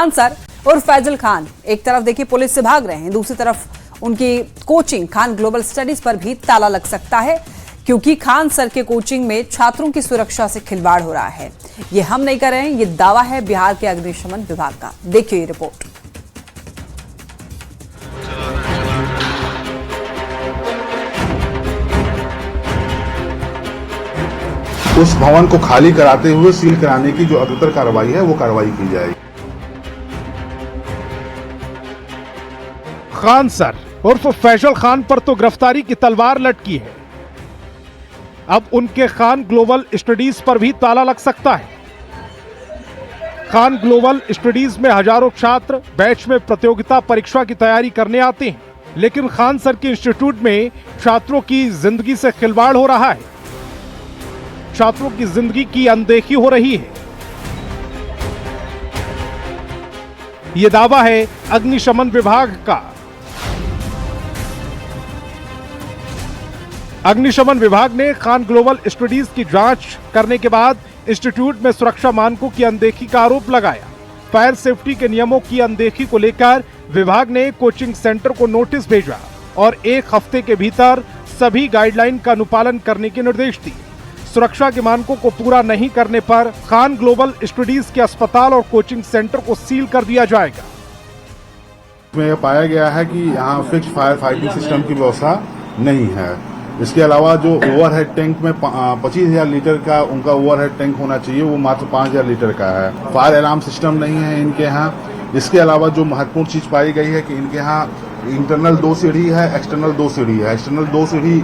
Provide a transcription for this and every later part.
Khan sir और फैजल खान एक तरफ देखिए पुलिस से भाग रहे हैं, दूसरी तरफ उनकी कोचिंग खान ग्लोबल स्टडीज पर भी ताला लग सकता है, क्योंकि खान सर के कोचिंग में छात्रों की सुरक्षा से खिलवाड़ हो रहा है। ये हम नहीं कर रहे हैं, ये दावा है बिहार के अग्निशमन विभाग का। देखिए ये रिपोर्ट। उस भवन को खाली कराते हुए सील कराने की जो अग्रतर कार्रवाई है वो कार्रवाई की जाएगी। खान सर उर्फ फैजल खान पर तो गिरफ्तारी की तलवार लटकी है, अब उनके खान ग्लोबल स्टडीज पर भी ताला लग सकता है। खान ग्लोबल स्टडीज में हजारों छात्र बैच में प्रतियोगिता परीक्षा की तैयारी करने आते हैं, लेकिन खान सर के इंस्टीट्यूट में छात्रों की जिंदगी से खिलवाड़ हो रहा है, छात्रों की जिंदगी की अनदेखी हो रही है। यह दावा है अग्निशमन विभाग का। अग्निशमन विभाग ने खान ग्लोबल स्टडीज की जांच करने के बाद इंस्टीट्यूट में सुरक्षा मानकों की अनदेखी का आरोप लगाया। फायर सेफ्टी के नियमों की अनदेखी को लेकर विभाग ने कोचिंग सेंटर को नोटिस भेजा और 1 हफ्ते के भीतर सभी गाइडलाइन का अनुपालन करने के निर्देश दिए। सुरक्षा के मानकों को पूरा नहीं करने पर खान ग्लोबल स्टडीज के अस्पताल और कोचिंग सेंटर को सील कर दिया जाएगा। इसमें यह पाया गया है कि यहाँ फिक्स्ड फायर फाइटिंग सिस्टम की व्यवस्था नहीं है। इसके अलावा जो ओवरहेड टैंक में 25,000 लीटर का उनका ओवरहेड टैंक होना चाहिए, वो मात्र 5,000 लीटर का है। फायर अलार्म सिस्टम नहीं है इनके यहाँ। इसके अलावा जो महत्वपूर्ण चीज पाई गई है कि इनके यहाँ इंटरनल 2 सीढ़ी है, एक्सटर्नल 2 सीढ़ी है। एक्सटर्नल 2 सीढ़ी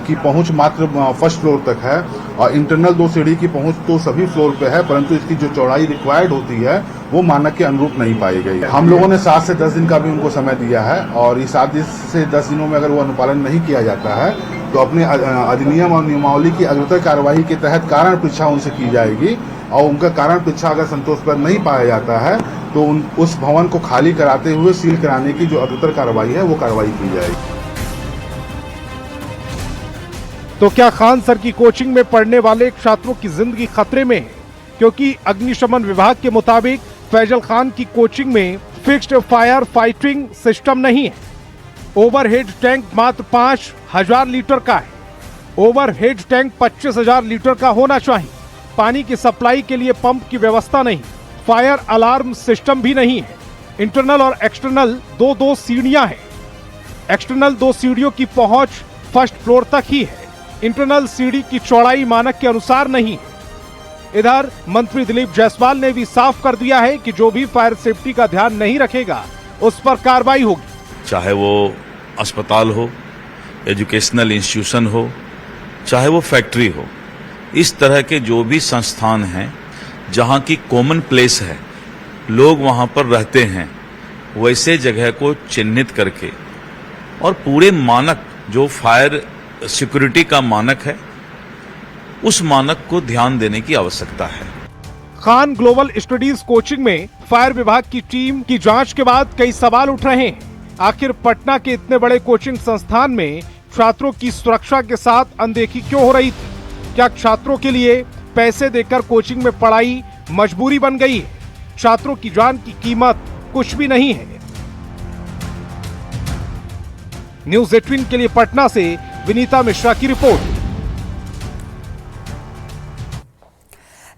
की पहुंच मात्र फर्स्ट फ्लोर तक है और इंटरनल 2 सीढ़ी की पहुंच तो सभी फ्लोर पे है, परंतु इसकी जो चौड़ाई रिक्वायर्ड होती है वो मानक के अनुरूप नहीं पाई गई है। हम लोगों ने 7 से 10 दिन का भी उनको समय दिया है और इस 7 से 10 दिनों में अगर वो अनुपालन नहीं किया जाता है तो अपने अधिनियम और नियमावली की अग्रतर कार्यवाही के तहत कारण परीक्षा उनसे की जाएगी और उनका कारण परीक्षा अगर संतोषप्रद नहीं पाया जाता है तो उस भवन को खाली कराते हुए सील कराने की जो अग्रतर कार्रवाई है वो कार्रवाई की जाएगी। तो क्या खान सर की कोचिंग में पढ़ने वाले छात्रों की जिंदगी खतरे में है? क्योंकि अग्निशमन विभाग के मुताबिक फैजल खान की कोचिंग में फिक्स्ड फायर फाइटिंग सिस्टम नहीं है। ओवरहेड टैंक मात्र 5,000 लीटर का है। ओवरहेड टैंक 25,000 लीटर का होना चाहिए। पानी की सप्लाई के लिए पंप की व्यवस्था नहीं। फायर अलार्म सिस्टम भी नहीं है। इंटरनल और एक्सटर्नल 2 सीढ़ियां हैं। एक्सटर्नल 2 सीढ़ियों की पहुंच फर्स्ट फ्लोर तक ही है। इंटरनल सीढ़ी की चौड़ाई मानक के अनुसार नहीं है। इधर मंत्री दिलीप जायसवाल ने भी साफ कर दिया है कि जो भी फायर सेफ्टी का ध्यान नहीं रखेगा उस पर कार्रवाई होगी। चाहे वो अस्पताल हो, एजुकेशनल इंस्टीट्यूशन हो, चाहे वो फैक्ट्री हो, इस तरह के जो भी संस्थान हैं जहां की कॉमन प्लेस है, लोग वहां पर रहते हैं, वैसे जगह को चिन्हित करके और पूरे मानक जो फायर सिक्योरिटी का मानक है उस मानक को ध्यान देने की आवश्यकता है। खान ग्लोबल स्टडीज कोचिंग में फायर विभाग की टीम की जांच के बाद कई सवाल उठ रहे हैं। आखिर पटना के इतने बड़े कोचिंग संस्थान में छात्रों की सुरक्षा के साथ अनदेखी क्यों हो रही थी? क्या छात्रों के लिए पैसे देकर कोचिंग में पढ़ाई मजबूरी बन गई है? छात्रों की जान की कीमत कुछ भी नहीं है। न्यूज़ 18 के लिए पटना से विनीता मिश्रा की रिपोर्ट।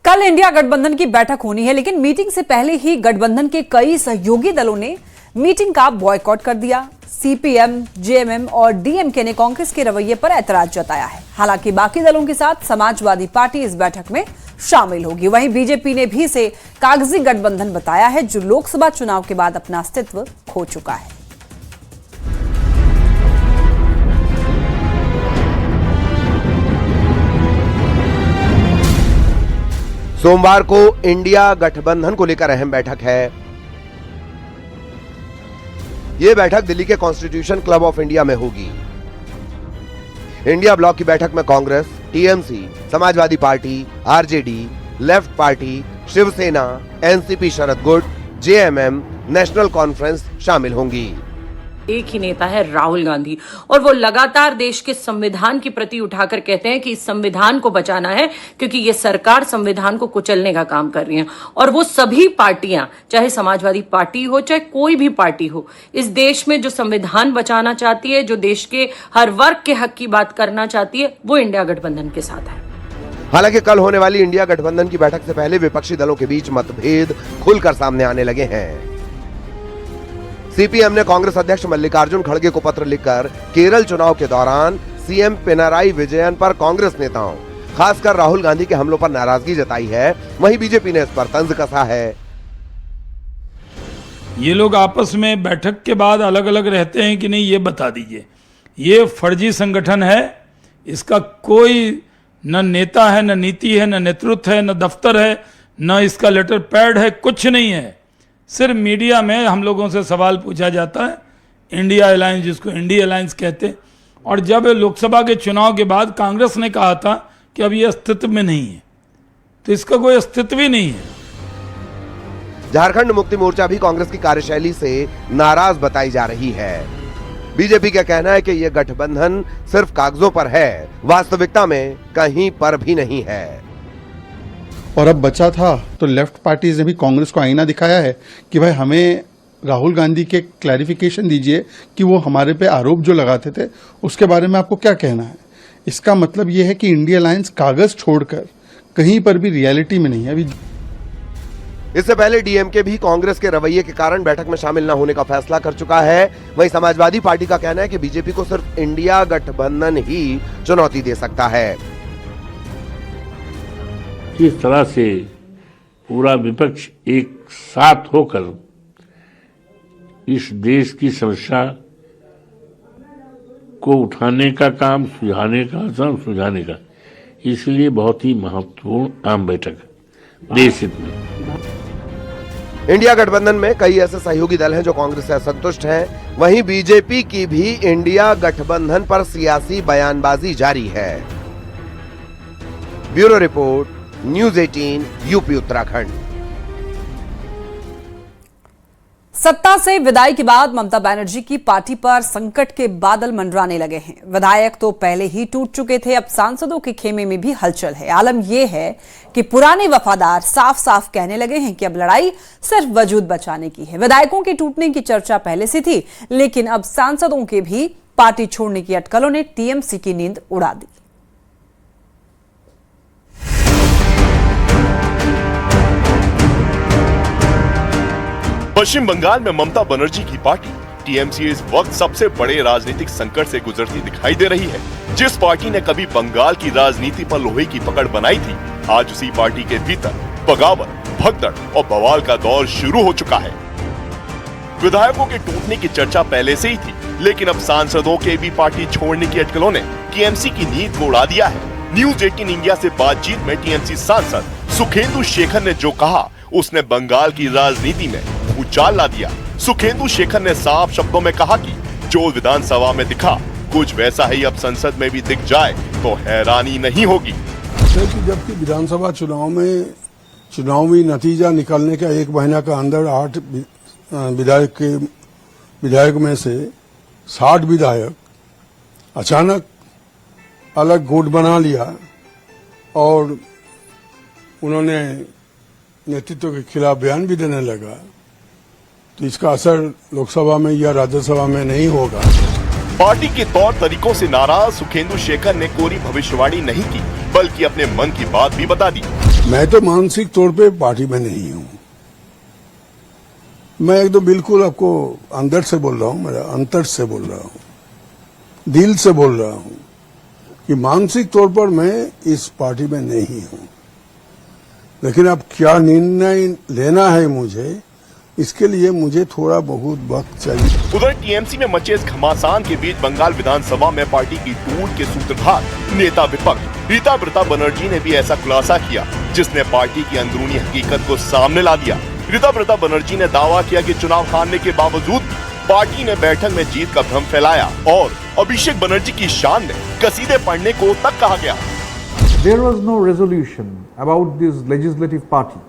कल इंडिया गठबंधन की बैठक होनी है, लेकिन मीटिंग से पहले ही गठबंधन के कई सहयोगी दलों ने मीटिंग का बॉयकॉट कर दिया। सीपीएम, जेएमएम और डीएमके ने कांग्रेस के रवैये पर ऐतराज जताया है। हालांकि बाकी दलों के साथ समाजवादी पार्टी इस बैठक में शामिल होगी। वहीं बीजेपी ने भी इसे कागजी गठबंधन बताया है, जो लोकसभा चुनाव के बाद अपना अस्तित्व खो चुका है। सोमवार को इंडिया गठबंधन को लेकर अहम बैठक है। यह बैठक दिल्ली के कॉन्स्टिट्यूशन क्लब ऑफ इंडिया में होगी। इंडिया ब्लॉक की बैठक में Congress, TMC, Samajwadi party, RJD, left party, Shiv Sena, NCP Sharad गुट, जेएमएम, नेशनल कॉन्फ्रेंस शामिल होंगी। एक ही नेता है, राहुल गांधी, और वो लगातार देश के संविधान की प्रति उठाकर कहते हैं कि इस संविधान को बचाना है क्योंकि ये सरकार संविधान को कुचलने का काम कर रही है। और वो सभी पार्टियां, चाहे समाजवादी पार्टी हो चाहे कोई भी पार्टी हो, इस देश में जो संविधान बचाना चाहती है, जो देश के हर वर्ग के हक की बात करना चाहती है, वो इंडिया गठबंधन के साथ है। हालांकि कल होने वाली इंडिया गठबंधन की बैठक से पहले विपक्षी दलों के बीच मतभेद खुलकर सामने आने लगे हैं। सीपीएम ने कांग्रेस अध्यक्ष मल्लिकार्जुन खड़गे को पत्र लिखकर केरल चुनाव के दौरान सीएम पिनाराई विजयन पर कांग्रेस नेताओं, खासकर राहुल गांधी के हमलों पर नाराजगी जताई है। वहीं बीजेपी ने इस पर तंज कसा है। ये लोग आपस में बैठक के बाद अलग अलग रहते हैं कि नहीं, ये बता दीजिए। ये फर्जी संगठन है, इसका कोई न नेता है, न नीति है, न नेतृत्व है, न दफ्तर है, न इसका लेटर पैड है, कुछ नहीं है। सिर्फ मीडिया में हम लोगों से सवाल पूछा जाता है, इंडिया अलायंस, जिसको इंडिया अलायंस कहते हैं। और जब लोकसभा के चुनाव के बाद कांग्रेस ने कहा था कि अब ये अस्तित्व में नहीं है, तो इसका कोई अस्तित्व ही नहीं है। झारखंड मुक्ति मोर्चा भी कांग्रेस की कार्यशैली से नाराज बताई जा रही है। बीजेपी का कहना है कि यह गठबंधन सिर्फ कागजों पर है, वास्तविकता में कहीं पर भी नहीं है। और अब बचा था तो लेफ्ट पार्टीज ने भी कांग्रेस को आईना दिखाया है कि भाई हमें राहुल गांधी के क्लैरिफिकेशन दीजिए कि वो हमारे पे आरोप जो लगाते थे उसके बारे में आपको क्या कहना है। इसका मतलब ये है कि इंडिया अलायंस कागज छोड़कर कहीं पर भी रियलिटी में नहीं है अभी। इससे पहले डीएमके भी कांग्रेस के रवैये के कारण बैठक में शामिल न होने का फैसला कर चुका है। वहीं समाजवादी पार्टी का कहना है कि बीजेपी को सिर्फ इंडिया गठबंधन ही चुनौती दे सकता है। जिस तरह से पूरा विपक्ष एक साथ होकर इस देश की समस्या को उठाने का काम, सुलझाने का, इसलिए बहुत ही महत्वपूर्ण आम बैठक है देश हित में। इंडिया गठबंधन में कई ऐसे सहयोगी दल हैं जो कांग्रेस से असंतुष्ट हैं। वहीं बीजेपी की भी इंडिया गठबंधन पर सियासी बयानबाजी जारी है। Bureau report, news 18 UP Uttarakhand. सत्ता से विदाई के बाद ममता बनर्जी की पार्टी पर संकट के बादल मंडराने लगे हैं। विधायक तो पहले ही टूट चुके थे, अब सांसदों के खेमे में भी हलचल है। आलम यह है कि पुराने वफादार साफ साफ कहने लगे हैं कि अब लड़ाई सिर्फ वजूद बचाने की है। विधायकों के टूटने की चर्चा पहले से थी, लेकिन अब सांसदों के भी पार्टी छोड़ने की अटकलों ने टीएमसी की नींद उड़ा दी। पश्चिम बंगाल में ममता बनर्जी की पार्टी टीएमसी इस वक्त सबसे बड़े राजनीतिक संकट से गुजरती दिखाई दे रही है। जिस पार्टी ने कभी बंगाल की राजनीति पर लोहे की पकड़ बनाई थी, आज उसी पार्टी के भीतर बगावत, भगदड़ और बवाल का दौर शुरू हो चुका है। विधायकों के टूटने की चर्चा पहले से ही थी, लेकिन अब सांसदों के भी पार्टी छोड़ने की अटकलों ने टीएमसी की नींद को उड़ा दिया है। न्यूज़ 18 इंडिया से बातचीत में टीएमसी सांसद सुखेंदु शेखर ने जो कहा, उसने बंगाल की राजनीति में भूचाल ला दिया। सुखेंदु शेखर ने साफ शब्दों में कहा कि जो विधानसभा में दिखा, कुछ वैसा ही अब संसद में भी दिख जाए तो हैरानी नहीं होगी। जबकि विधानसभा चुनाव में चुनावी नतीजा निकलने का एक महीना का अंदर 8 विधायक में से 60 विधायक अचानक अलग गुट बना लिया और उन्होंने नेतृत्व के खिलाफ बयान भी देने लगा, तो इसका असर लोकसभा में या राज्यसभा में नहीं होगा। पार्टी के तौर तरीकों से नाराज सुखेंदु शेखर ने कोरी भविष्यवाणी नहीं की, बल्कि अपने मन की बात भी बता दी। मैं तो मानसिक तौर पे पार्टी में नहीं हूँ। मैं एकदम बिल्कुल आपको अंदर से बोल रहा हूँ, मेरा अंतर से बोल रहा हूँ, दिल से बोल रहा हूँ कि मानसिक तौर पर मैं इस पार्टी में नहीं हूँ। लेकिन अब क्या निर्णय लेना है मुझे, इसके लिए मुझे थोड़ा बहुत वक्त चाहिए। उधर टीएमसी में मचे इस घमासान के बीच बंगाल विधानसभा में पार्टी की टूट के सूत्रधार नेता विपक्ष रीता बनर्जी ने भी ऐसा खुलासा किया, जिसने पार्टी की अंदरूनी हकीकत को सामने ला दिया। रीता बनर्जी ने दावा किया कि चुनाव हारने के बावजूद पार्टी ने बैठक में जीत का भ्रम फैलाया और अभिषेक बनर्जी की शान में कसीदे पढ़ने को तक कहा गया। There was no resolution about this legislative party,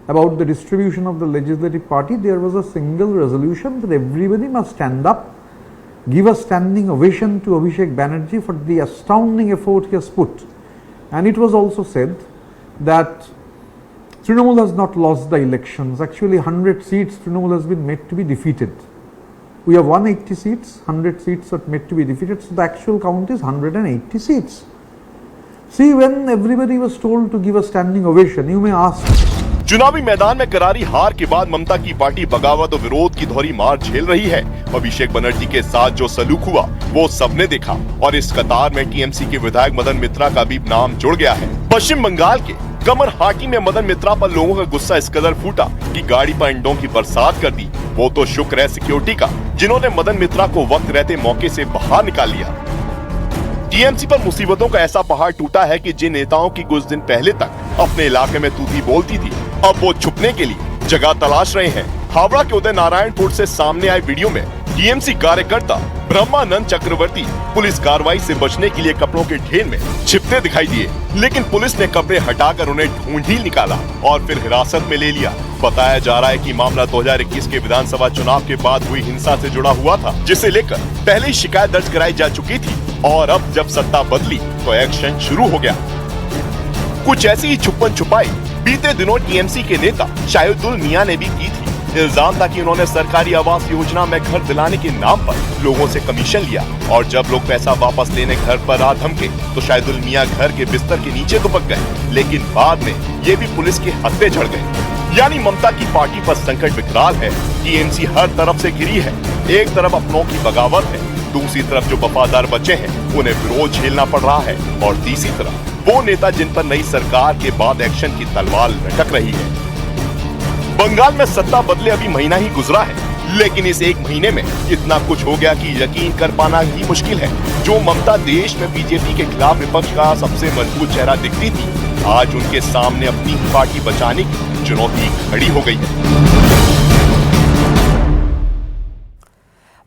about the distribution of the legislative party. There was a single resolution that everybody must stand up give a standing ovation to Abhishek Banerjee for the astounding effort he has put. And it was also said that Trinamool has not lost the elections. Actually, 100 seats Trinamool has been made to be defeated. We have 180 seats, 100 seats are made to be defeated, so the actual count is 180 seats. See, when everybody was told to give a standing ovation, you may ask, चुनावी मैदान में करारी हार के बाद ममता की party बगावत और विरोध की दोहरी मार झेल रही है। अभिषेक बनर्जी के साथ जो सलूक हुआ वो सबने देखा और इस कतार में टीएमसी के विधायक मदन मित्रा का भी नाम जुड़ गया है। पश्चिम बंगाल के कमरहाटी में मदन मित्रा पर लोगों का गुस्सा इस कदर फूटा कि गाड़ी पर अंडों की बरसात कर दी। वो तो शुक्र है सिक्योरिटी का, जिन्होंने मदन मित्रा को वक्त रहते मौके से बाहर निकाल लिया। टीएमसी पर मुसीबतों का ऐसा पहाड़ टूटा है कि जिन नेताओं की कुछ दिन पहले तक अपने इलाके में तूती बोलती थी, अब वो छुपने के लिए जगह तलाश रहे हैं। हावड़ा के उदय नारायणपुर से सामने आए वीडियो में टीएमसी कार्यकर्ता ब्रह्मानंद चक्रवर्ती पुलिस कार्रवाई से बचने के लिए कपड़ों के ढेर में छिपते दिखाई दिए, लेकिन पुलिस ने कपड़े हटाकर उन्हें ढूंढ ही निकाला और फिर हिरासत में ले लिया। बताया जा रहा है कि मामला 2021 के विधानसभा चुनाव के बाद हुई हिंसा से जुड़ा हुआ था, जिसे लेकर पहले ही शिकायत दर्ज कराई जा चुकी थी और अब जब सत्ता बदली तो एक्शन शुरू हो गया। कुछ ऐसी ही छुपन छुपाई बीते दिनों टीएमसी के नेता शाहिदुल मियां ने भी की थी। इल्जाम था कि उन्होंने सरकारी आवास योजना में घर दिलाने के नाम पर लोगों से कमीशन लिया और जब लोग पैसा वापस लेने घर पर आ धमके तो शाहिदुल मियां घर के बिस्तर के नीचे दुबक गए, लेकिन बाद में ये भी पुलिस के हत्थे झड़ गए। यानी ममता की पार्टी पर संकट विकराल है। टीएमसी हर तरफ से घिरी है। एक तरफ अपनों की बगावत है, दूसरी तरफ जो वफादार बचे हैं उन्हें विरोध झेलना पड़ रहा है और तीसरी तरफ वो नेता जिन पर नई सरकार के बाद एक्शन की तलवार लटक रही है। बंगाल में सत्ता बदले अभी महीना ही गुजरा है, लेकिन इस एक महीने में इतना कुछ हो गया कि यकीन कर पाना ही मुश्किल है। जो ममता देश में बीजेपी के खिलाफ विपक्ष का सबसे मजबूत चेहरा दिखती थी, आज उनके सामने अपनी ही पार्टी बचाने की चुनौती खड़ी हो गई है।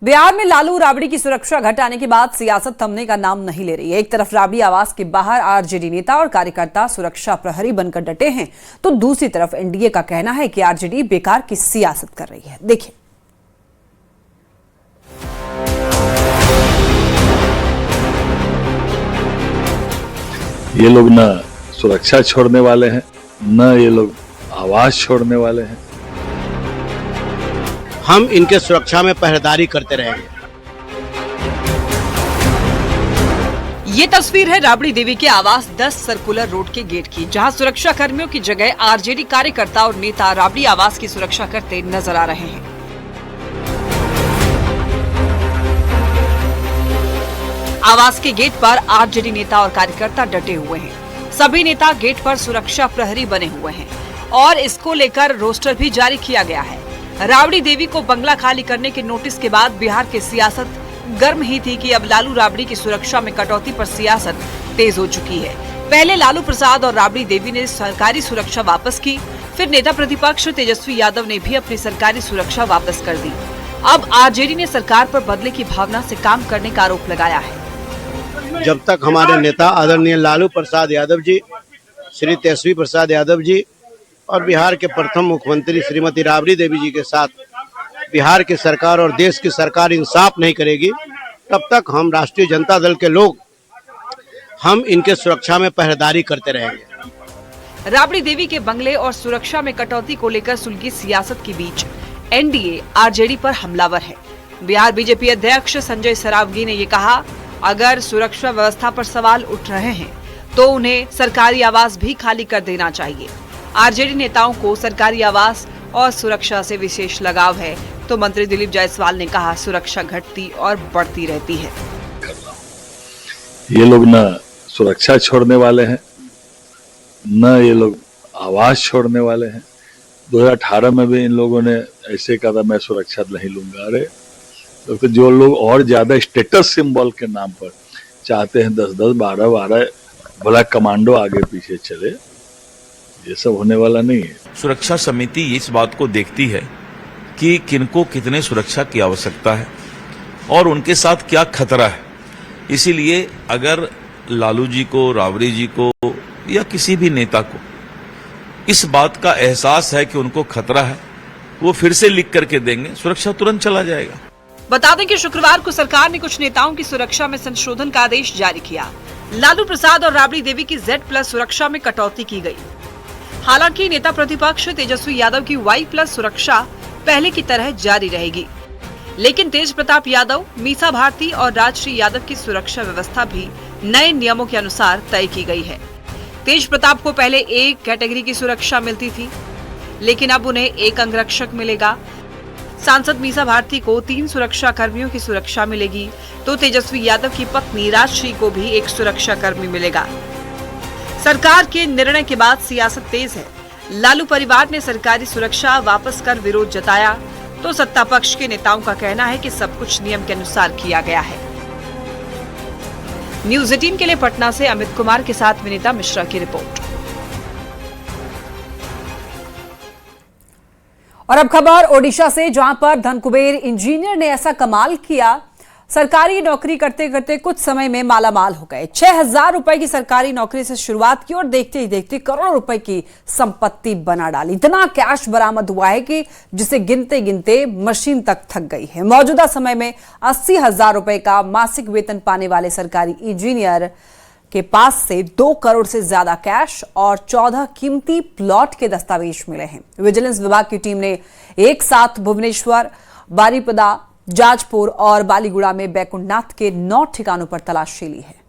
बिहार में लालू राबड़ी की सुरक्षा घटाने के बाद सियासत थमने का नाम नहीं ले रही है। एक तरफ राबड़ी आवास के बाहर आरजेडी नेता और कार्यकर्ता सुरक्षा प्रहरी बनकर डटे हैं, तो दूसरी तरफ एनडीए का कहना है कि आरजेडी बेकार की सियासत कर रही है। देखिए, ये लोग न सुरक्षा छोड़ने वाले हैं, न ये लोग आवाज छोड़ने वाले हैं। हम इनके सुरक्षा में पहरेदारी करते रहेंगे। ये तस्वीर है राबड़ी देवी के आवास 10 सर्कुलर रोड के गेट की, जहां सुरक्षा कर्मियों की जगह आरजेडी कार्यकर्ता और नेता राबड़ी आवास की सुरक्षा करते नजर आ रहे हैं। आवास के गेट पर आरजेडी नेता और कार्यकर्ता डटे हुए हैं। सभी नेता गेट पर सुरक्षा प्रहरी बने हुए हैं और इसको लेकर रोस्टर भी जारी किया गया है। राबड़ी देवी को बंगला खाली करने के नोटिस के बाद बिहार की सियासत गर्म ही थी कि अब लालू राबड़ी की सुरक्षा में कटौती पर सियासत तेज हो चुकी है। पहले लालू प्रसाद और राबड़ी देवी ने सरकारी सुरक्षा वापस की, फिर नेता प्रतिपक्ष तेजस्वी यादव ने भी अपनी सरकारी सुरक्षा वापस कर दी। अब आरजेडी ने सरकार पर बदले की भावना से काम करने का आरोप लगाया है। जब तक हमारे नेता आदरणीय लालू प्रसाद यादव जी, श्री तेजस्वी प्रसाद यादव जी और बिहार के प्रथम मुख्यमंत्री श्रीमती राबड़ी देवी जी के साथ बिहार की सरकार और देश की सरकार इंसाफ नहीं करेगी, तब तक हम राष्ट्रीय जनता दल के लोग हम इनके सुरक्षा में पहरेदारी करते रहेंगे। राबड़ी देवी के बंगले और सुरक्षा में कटौती को लेकर सुलगी सियासत के बीच एनडीए आरजेडी पर हमलावर है। बिहार बीजेपी अध्यक्ष संजय सरावगी ने ये कहा, अगर सुरक्षा व्यवस्था पर सवाल उठ रहे हैं तो उन्हें सरकारी आवास भी खाली कर देना चाहिए। आरजेडी नेताओं को सरकारी आवास और सुरक्षा से विशेष लगाव है, तो मंत्री दिलीप जायसवाल ने कहा, सुरक्षा घटती और बढ़ती रहती है। ये लोग न सुरक्षा छोड़ने वाले हैं, न ये लोग आवाज छोड़ने वाले हैं। 2018 में भी इन लोगों ने ऐसे कहा था मैं सुरक्षा नहीं लूंगा। अरे तो जो लोग और ज्यादा स्टेटस सिंबल के नाम पर चाहते हैं 10-10, 12-12 भला कमांडो आगे पीछे चले, ये सब होने वाला नहीं है। सुरक्षा समिति इस बात को देखती है कि किनको कितने सुरक्षा की आवश्यकता है और उनके साथ क्या खतरा है। इसीलिए अगर लालू जी को, राबड़ी जी को या किसी भी नेता को इस बात का एहसास है कि उनको खतरा है, वो फिर से लिख करके देंगे, सुरक्षा तुरंत चला जाएगा। बता दें कि शुक्रवार को सरकार ने कुछ नेताओं की सुरक्षा में संशोधन का आदेश जारी किया। लालू प्रसाद और राबड़ी देवी की Z+ सुरक्षा में कटौती की गई। हालांकि नेता प्रतिपक्ष तेजस्वी यादव की Y+ सुरक्षा पहले की तरह जारी रहेगी, लेकिन तेज प्रताप यादव, मीसा भारती और राजश्री यादव की सुरक्षा व्यवस्था भी नए नियमों के अनुसार तय की गई है। तेज प्रताप को पहले A कैटेगरी की सुरक्षा मिलती थी, लेकिन अब उन्हें एक अंगरक्षक मिलेगा। सांसद मीसा भारती को 3 सुरक्षा कर्मियों की सुरक्षा मिलेगी, तो तेजस्वी यादव की पत्नी राजश्री को भी एक सुरक्षा कर्मी मिलेगा। सरकार के निर्णय के बाद सियासत तेज है। लालू परिवार ने सरकारी सुरक्षा वापस कर विरोध जताया, तो सत्ता पक्ष के नेताओं का कहना है कि सब कुछ नियम के अनुसार किया गया है। न्यूज़ 18 के लिए पटना से अमित कुमार के साथ विनीता मिश्रा की रिपोर्ट। और अब खबर ओडिशा से, जहां पर धनकुबेर इंजीनियर ने ऐसा कमाल किया, सरकारी नौकरी करते करते कुछ समय में मालामाल हो गए। 6,000 रुपए की सरकारी नौकरी से शुरुआत की और देखते ही देखते करोड़ों रुपए की संपत्ति बना डाली। इतना कैश बरामद हुआ है कि जिसे गिनते गिनते मशीन तक थक गई है। मौजूदा समय में 80,000 रुपए का मासिक वेतन पाने वाले सरकारी इंजीनियर के पास से 2 करोड़ से ज्यादा कैश और 14 कीमती प्लॉट के दस्तावेज मिले हैं। विजिलेंस विभाग की टीम ने एक साथ भुवनेश्वर, बारीपदा, जाजपुर और बालीगुड़ा में बैकुंठनाथ के 9 ठिकानों पर तलाशी ली है।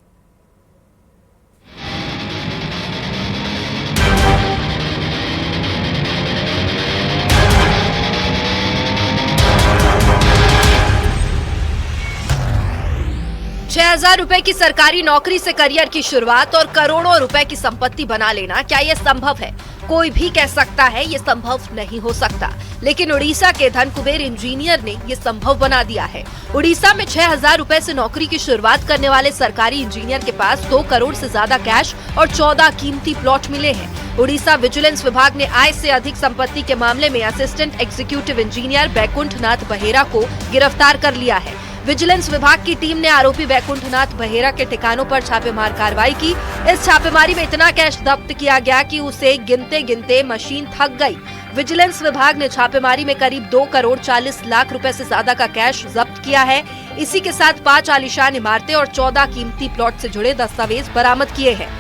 ₹6,000 की सरकारी नौकरी से करियर की शुरुआत और करोड़ों रुपए की संपत्ति बना लेना, क्या ये संभव है? कोई भी कह सकता है ये संभव नहीं हो सकता, लेकिन उड़ीसा के धनकुबेर इंजीनियर ने ये संभव बना दिया है। उड़ीसा में 6,000 रुपए से नौकरी की शुरुआत करने वाले सरकारी इंजीनियर के पास 2 करोड़ से ज्यादा कैश और 14 कीमती प्लॉट मिले हैं। उड़ीसा विजिलेंस विभाग ने आय से अधिक संपत्ति के मामले में assistant executive engineer Baikunthnath Behera को गिरफ्तार कर लिया है। विजिलेंस विभाग की टीम ने आरोपी बैकुंठनाथ बहेरा के ठिकानों पर छापेमार कार्रवाई की। इस छापेमारी में इतना कैश जब्त किया गया कि उसे गिनते गिनते मशीन थक गई। विजिलेंस विभाग ने छापेमारी में करीब 2 करोड़ 40 लाख रुपए से ज्यादा का कैश जब्त किया है। इसी के साथ 5 आलीशान इमारतें और 14 कीमती प्लॉट से जुड़े दस्तावेज बरामद किए हैं।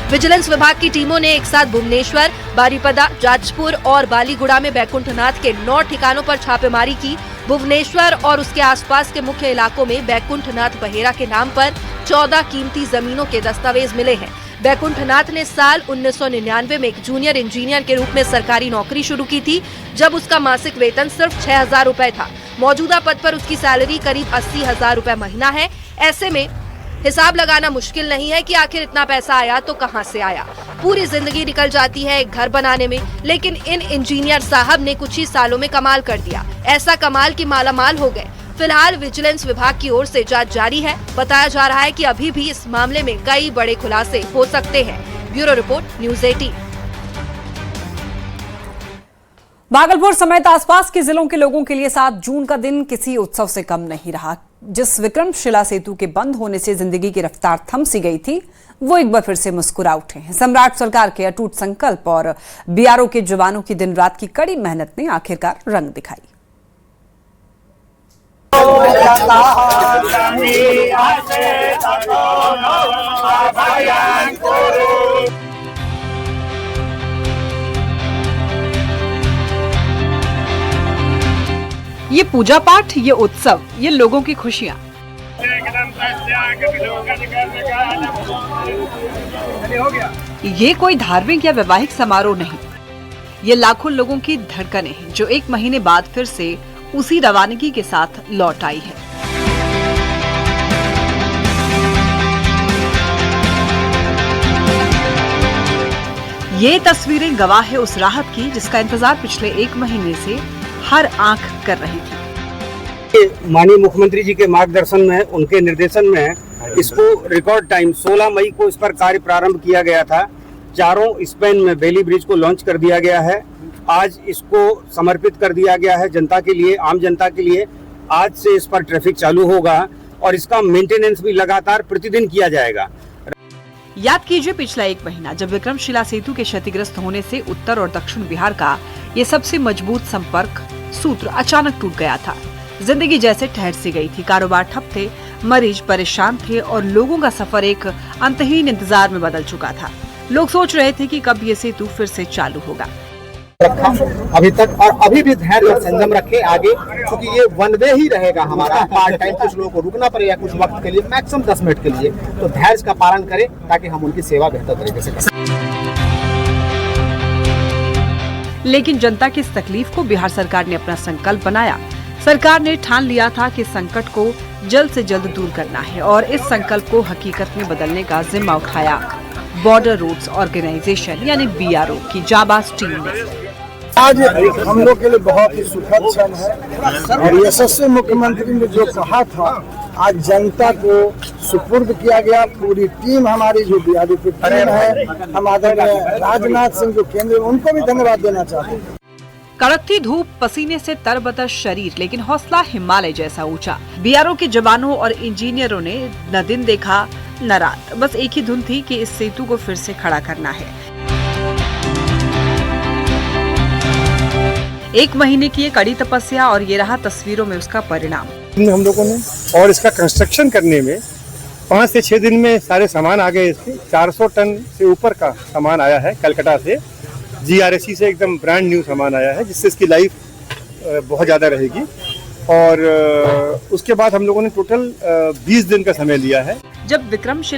विजिलेंस विभाग की टीमों ने एक साथ भुवनेश्वर, बारीपदा, जाजपुर और बालीगुड़ा में बैकुंठनाथ के 9 ठिकानों पर छापेमारी की। भुवनेश्वर और उसके आसपास के मुख्य इलाकों में बैकुंठनाथ बहेरा के नाम पर 14 कीमती जमीनों के दस्तावेज मिले हैं। बैकुंठनाथ ने साल 1999 में एक जूनियर इंजीनियर के रूप में सरकारी नौकरी शुरू की थी, जब उसका मासिक वेतन सिर्फ 6,000 रुपए था। मौजूदा पद पर उसकी सैलरी करीब 80,000 रुपए महीना है। ऐसे में हिसाब लगाना मुश्किल नहीं है कि आखिर इतना पैसा आया तो कहां से आया। पूरी जिंदगी निकल जाती है एक घर बनाने में, लेकिन इन इंजीनियर साहब ने कुछ ही सालों में कमाल कर दिया। ऐसा कमाल कि मालामाल हो गए। फिलहाल विजिलेंस विभाग की ओर से जांच जारी है। बताया जा रहा है कि अभी भी इस मामले में कई बड़े खुलासे हो सकते हैं। Bureau report, news 18। भागलपुर समेत आसपास के जिलों के लोगों के लिए 7 जून का दिन किसी उत्सव से कम नहीं रहा। जिस विक्रमशिला सेतु के बंद होने से जिंदगी की रफ्तार थम सी गई थी, वो एक बार फिर से मुस्कुरा उठे हैं। सम्राट सरकार के अटूट संकल्प और बीआरओ के जवानों की दिन रात की कड़ी मेहनत ने आखिरकार रंग दिखाई। ये पूजा पाठ, ये उत्सव, ये लोगों की खुशियाँ। ये कोई धार्मिक या वैवाहिक समारोह नहीं, ये लाखों लोगों की धड़कनें हैं जो एक महीने बाद फिर से उसी रवानगी के साथ लौट आई है। ये तस्वीरें गवाह है उस राहत की जिसका इंतजार पिछले 1 महीने से हर आंख कर रही थी। माननीय मुख्यमंत्री जी के मार्गदर्शन में, उनके निर्देशन में इसको रिकॉर्ड टाइम 16 मई को इस पर कार्य प्रारंभ किया गया था। चारों स्पैन में बेली ब्रिज को लॉन्च कर दिया गया है। आज इसको समर्पित कर दिया गया है जनता के लिए, आम जनता के लिए। आज से इस पर ट्रैफिक चालू होगा और इसका मेंटेनेंस भी लगातार प्रतिदिन किया जाएगा। याद कीजिए पिछला एक महीना जब विक्रमशिला सेतु के क्षतिग्रस्त होने से उत्तर और दक्षिण बिहार का ये सबसे मजबूत संपर्क सूत्र अचानक टूट गया था। जिंदगी जैसे ठहर सी गई थी, कारोबार ठप थे, मरीज परेशान थे और लोगों का सफर एक अंतहीन इंतजार में बदल चुका था। लोग सोच रहे थे कि कब ये सेतु फिर से चालू होगा। अभी तक और अभी भी धैर्य और संयम रखे आगे, क्योंकि ये वन वे ही रहेगा हमारा। पार्ट टाइम कुछ लोगों को रुकना पड़ेगा कुछ वक्त के लिए, मैक्सिमम 10 मिनट के लिए, तो धैर्य का पालन करें ताकि हम उनकी सेवा बेहतर तरीके से कर सकें। लेकिन जनता की इस तकलीफ को बिहार सरकार ने अपना संकल्प बनाया। सरकार ने ठान लिया था कि संकट को जल्द से जल्द दूर करना है और इस संकल्प को हकीकत में बदलने का जिम्मा उठाया बॉर्डर रोड्स ऑर्गेनाइजेशन यानी BRO की जाबाज टीम ने। आज हम लोग के लिए बहुत ही सुखद क्षण है और यशस्वी मुख्यमंत्री ने जो कहा था आज जनता को सुपुर्द किया गया। पूरी टीम हमारी जो BRO की टीम है, हम आदरणीय राजनाथ सिंह जो केंद्र, उनको भी धन्यवाद देना चाहते हैं। कड़कती धूप, पसीने से तरबतर शरीर, लेकिन हौसला हिमालय जैसा ऊंचा। BRO के जवानों और इंजीनियरों ने न दिन देखा न रात, बस एक ही धुन थी कि इस सेतु को फिर से खड़ा करना है। एक महीने की ये कड़ी तपस्या और ये रहा तस्वीरों में उसका परिणाम। हम लोगों ने और इसका कंस्ट्रक्शन करने में 5 से 6 दिन में सारे सामान आ गए। इसके 400 टन से ऊपर का सामान आया है कलकत्ता से, GRSC से एकदम ब्रांड न्यू सामान आया है, जिससे इसकी लाइफ बहुत ज़्यादा रहेगी। और उसके बाद हम लोगों ने टोटल 20 दिन का समय लिया है। जब विक्रमशिला